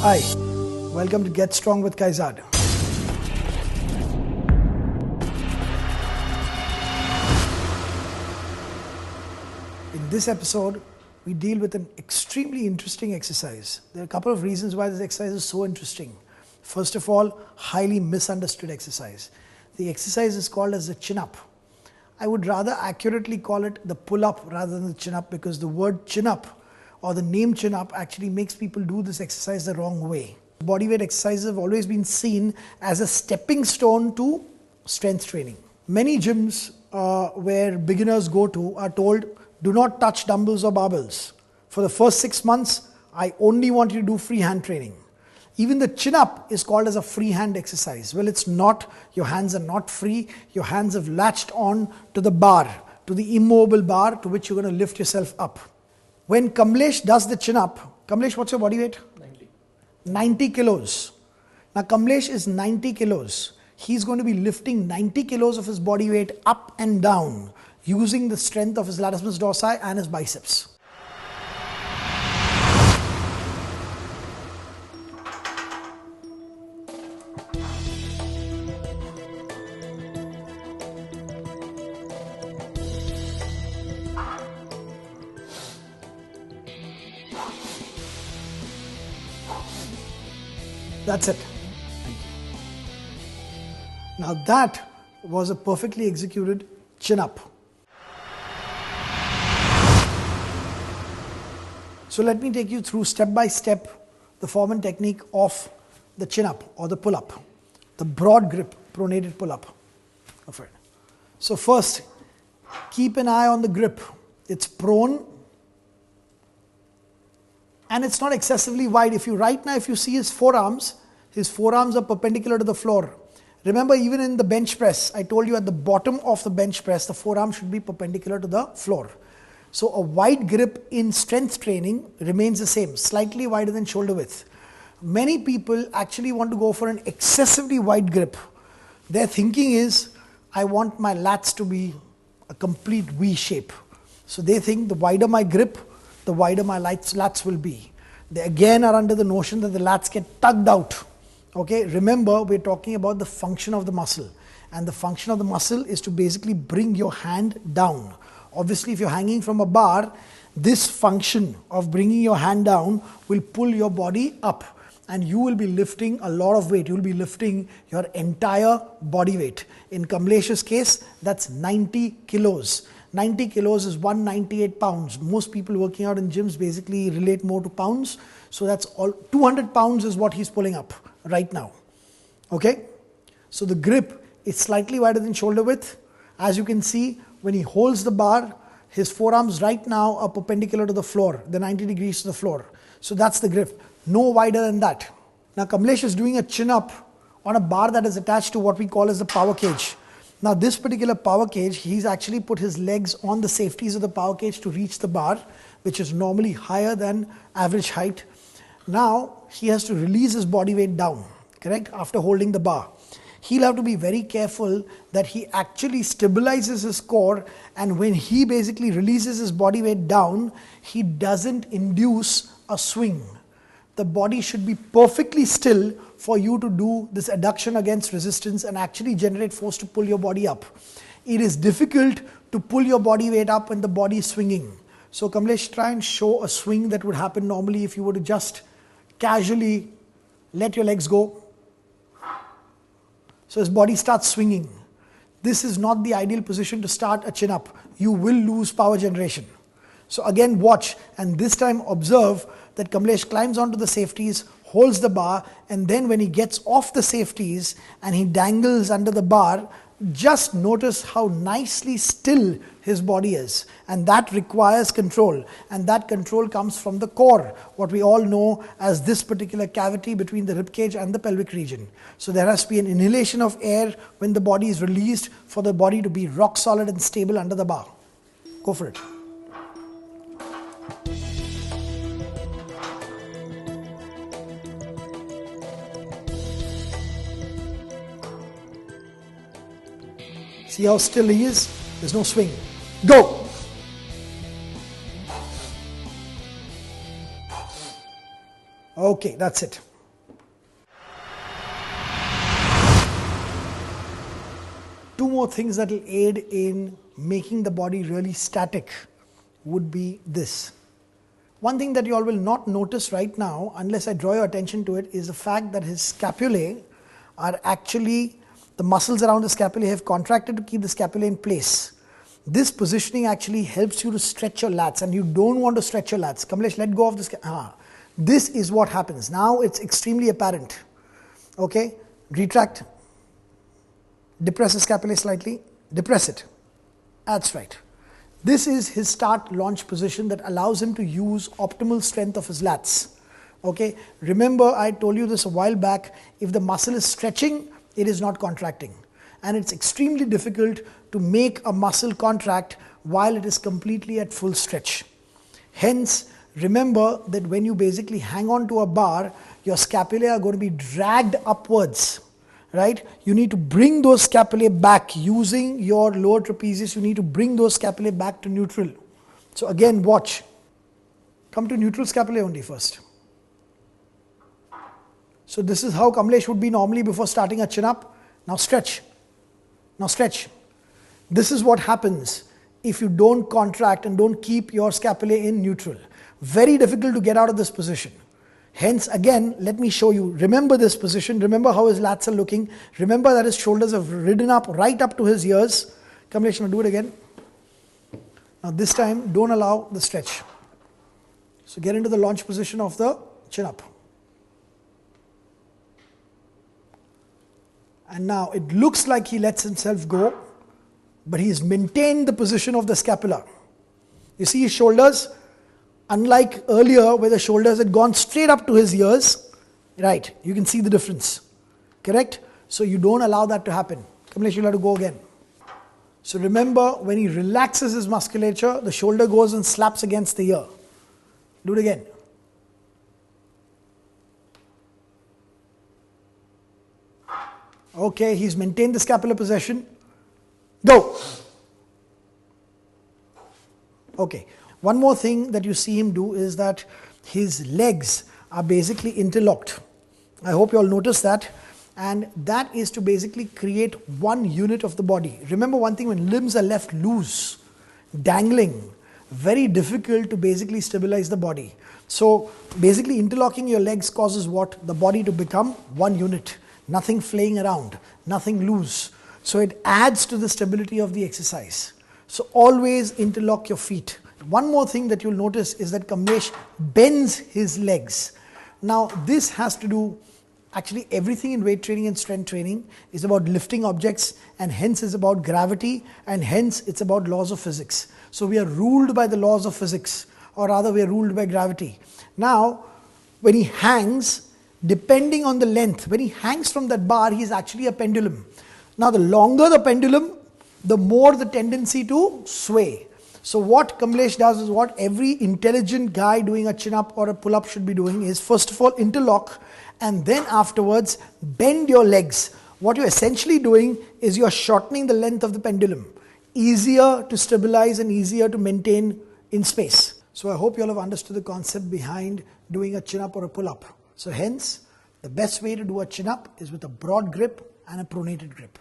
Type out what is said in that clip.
Hi, welcome to Get Strong with Kaizzad. In this episode, we deal with an extremely interesting exercise. There are a couple of reasons why this exercise is so interesting. First of all, highly misunderstood exercise. The exercise is called as the chin-up. I would rather accurately call it the pull-up rather than the chin-up, because the word chin-up or the name chin-up actually makes people do this exercise the wrong way. Bodyweight exercises have always been seen as a stepping stone to strength training. Many gyms where beginners go to are told, do not touch dumbbells or barbells. For the first 6 months, I only want you to do free hand training. Even the chin-up is called as a free hand exercise. Well, it's not. Your hands are not free. Your hands have latched on to the bar, to the immobile bar to which you're going to lift yourself up. When Kamlesh does the chin-up, Kamlesh, what's your body weight? 90 kilos. Now Kamlesh is 90 kilos. He's going to be lifting 90 kilos of his body weight up and down using the strength of his latissimus dorsi and his biceps. That's it. Now that was a perfectly executed chin-up. So let me take you through step by step the form and technique of the chin-up or the pull-up, the broad grip pronated pull-up of it. So first, keep an eye on the grip. It's prone and it's not excessively wide. If you see his forearms are perpendicular to the floor. Remember, even in the bench press, I told you at the bottom of the bench press, the forearm should be perpendicular to the floor. So a wide grip in strength training remains the same, slightly wider than shoulder width. Many people actually want to go for an excessively wide grip. Their thinking is, I want my lats to be a complete V shape. So they think the wider my grip, the wider my lats will be. They again are under the notion that the lats get tugged out. Okay, remember, we're talking about the function of the muscle, and the function of the muscle is to basically bring your hand down. Obviously, if you're hanging from a bar, this function of bringing your hand down will pull your body up, and you will be lifting a lot of weight. You will be lifting your entire body weight. In Kamlesh's case, that's 90 kilos. 90 kilos is 198 pounds. Most people working out in gyms basically relate more to pounds. So that's all. 200 pounds is what he's pulling up right now. Okay? So the grip is slightly wider than shoulder width. As you can see, when he holds the bar, his forearms right now are perpendicular to the floor. They're 90 degrees to the floor. So that's the grip. No wider than that. Now Kamlesh is doing a chin-up on a bar that is attached to what we call as the power cage. Now this particular power cage, he's actually put his legs on the safeties of the power cage to reach the bar, which is normally higher than average height. Now he has to release his body weight down, correct, after holding the bar. He'll have to be very careful that he actually stabilizes his core, and when he basically releases his body weight down, he doesn't induce a swing. The body should be perfectly still for you to do this adduction against resistance and actually generate force to pull your body up. It is difficult to pull your body weight up when the body is swinging. So Kamlesh, try and show a swing that would happen normally if you were to just casually let your legs go. So his body starts swinging. This is not the ideal position to start a chin-up. You will lose power generation. So again, watch, and this time observe that Kamlesh climbs onto the safeties, holds the bar, and then when he gets off the safeties and he dangles under the bar, just notice how nicely still his body is. And that requires control. And that control comes from the core, what we all know as this particular cavity between the ribcage and the pelvic region. So there has to be an inhalation of air when the body is released for the body to be rock solid and stable under the bar. Go for it. See how still he is? There's no swing. Go! Okay, that's it. things that will aid in making the body really static would be this. One thing that you all will not notice right now, unless I draw your attention to it, is the fact that his scapulae are actually, the muscles around the scapulae have contracted to keep the scapulae in place. This positioning actually helps you to stretch your lats, and you don't want to stretch your lats. Kamlesh, let go of the This is what happens. Now it's extremely apparent. Okay, retract, depress the scapulae slightly, depress it. That's right. This is his start launch position that allows him to use optimal strength of his lats. Okay, remember I told you this a while back, if the muscle is stretching, it is not contracting. And it's extremely difficult to make a muscle contract while it is completely at full stretch. Hence, remember that when you basically hang on to a bar, your scapulae are going to be dragged upwards. Right? You need to bring those scapulae back using your lower trapezius. You need to bring those scapulae back to neutral. So again, watch. Come to neutral scapulae only first. So this is how Kamlesh would be normally before starting a chin up. Now stretch. Now stretch. This is what happens if you don't contract and don't keep your scapulae in neutral. Very difficult to get out of this position. Hence, again, let me show you. Remember this position. Remember how his lats are looking. Remember that his shoulders have ridden up right up to his ears. Kamlesh, now do it again. Now this time, don't allow the stretch. So get into the launch position of the chin up. And now it looks like he lets himself go, but he's maintained the position of the scapula. You see his shoulders? Unlike earlier where the shoulders had gone straight up to his ears, right, you can see the difference, correct? So you don't allow that to happen. Kamlesh, you'll have to go again. So remember, when he relaxes his musculature, the shoulder goes and slaps against the ear. Do it again. Okay, he's maintained the scapular position. Go. Okay. One more thing that you see him do is that his legs are basically interlocked. I hope you all notice that. And that is to basically create one unit of the body. Remember one thing, when limbs are left loose, dangling, very difficult to basically stabilize the body. So basically interlocking your legs causes what? The body to become one unit. Nothing flaying around, nothing loose. So it adds to the stability of the exercise. So always interlock your feet. One more thing that you'll notice is that Kamlesh bends his legs. Now this has to do, actually everything in weight training and strength training is about lifting objects, and hence is about gravity, and hence it's about laws of physics. So we are ruled by the laws of physics, or rather we are ruled by gravity. Now when he hangs, depending on the length, when he hangs from that bar, he is actually a pendulum. Now the longer the pendulum, the more the tendency to sway. So what Kamlesh does is what every intelligent guy doing a chin-up or a pull-up should be doing is, first of all, interlock, and then afterwards bend your legs. What you're essentially doing is you're shortening the length of the pendulum. Easier to stabilize and easier to maintain in space. So I hope you all have understood the concept behind doing a chin-up or a pull-up. So hence, the best way to do a chin-up is with a broad grip and a pronated grip.